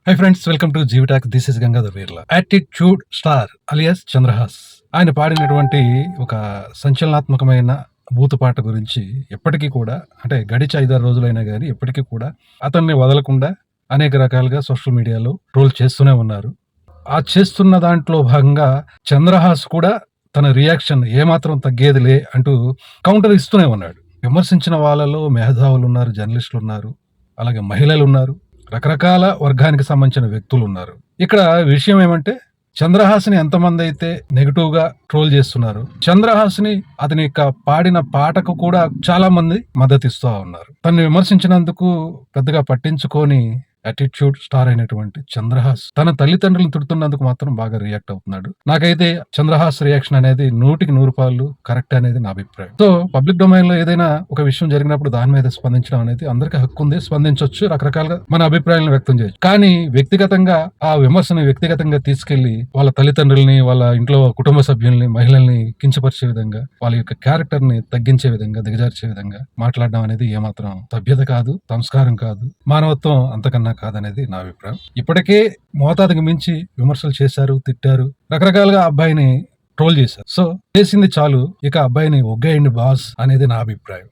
High friends, welcome to జీవిటాక్. This is Gangadhar Veerla. Attitude star alias Chandrahas ఆయన పాడినటువంటి ఒక సంచలనాత్మకమైన బూతు పాట గురించి ఎప్పటికీ కూడా, అంటే గడిచి 5-6 రోజులైనా కానీ ఎప్పటికీ కూడా అతన్ని వదలకుండా అనేక రకాలుగా సోషల్ మీడియాలో ట్రోల్ చేస్తూనే ఉన్నారు. ఆ చేస్తున్న దాంట్లో భాగంగా చంద్రహాస్ కూడా తన రియాక్షన్ ఏమాత్రం తగ్గేదిలే అంటూ కౌంటర్ ఇస్తూనే ఉన్నాడు. విమర్శించిన వాళ్ళలో మేధావులు ఉన్నారు, జర్నలిస్టులు ఉన్నారు, అలాగే మహిళలు ఉన్నారు, రకరకాల వర్గానికి సంబంధించిన వ్యక్తులు ఉన్నారు. ఇక్కడ విషయం ఏమంటే, చంద్రహాస్ని ఎంతమంది అయితే నెగిటివ్ గా ట్రోల్ చేస్తున్నారు, చంద్రహాస్ని అతని యొక్క పాడిన పాటకు కూడా చాలా మంది మద్దతు ఇస్తూ ఉన్నారు. తను విమర్శించినందుకు పెద్దగా పట్టించుకొని యాటిట్యూడ్ స్టార్ అయినటువంటి చంద్రహాస్ తన తల్లిదండ్రులను తిడుతున్నందుకు మాత్రం బాగా రియాక్ట్ అవుతున్నాడు. నాకైతే చంద్రహాస్ రియాక్షన్ అనేది 100% కరెక్ట్ అనేది నా అభిప్రాయం. సో పబ్లిక్ డొమైన్ లో ఏదైనా ఒక విషయం జరిగినప్పుడు దాని మీద స్పందించడం అనేది అందరికీ హక్కు ఉంది, స్పందించవచ్చు, రకరకాలుగా మన అభిప్రాయాలను వ్యక్తం చేయొచ్చు. కానీ వ్యక్తిగతంగా ఆ విమర్శను వ్యక్తిగతంగా తీసుకెళ్లి వాళ్ళ తల్లిదండ్రుల్ని, వాళ్ళ ఇంట్లో కుటుంబ సభ్యుల్ని, మహిళల్ని కించపరిచే విధంగా, వాళ్ళ యొక్క క్యారెక్టర్ ని తగ్గించే విధంగా, దిగజార్చే విధంగా మాట్లాడడం అనేది ఏమాత్రం సభ్యత కాదు, సంస్కారం కాదు, మానవత్వం అంతకన్నా కాదనేది నా అభిప్రాయం. ఇప్పటికే మోతాదుకు మించి విమర్శలు చేశారు, తిట్టారు, రకరకాలుగా అబ్బాయిని ట్రోల్ చేశారు. సో చేసింది చాలు, ఇక అబ్బాయిని ఒగ్గేయండి బాస్ అనేది నా అభిప్రాయం.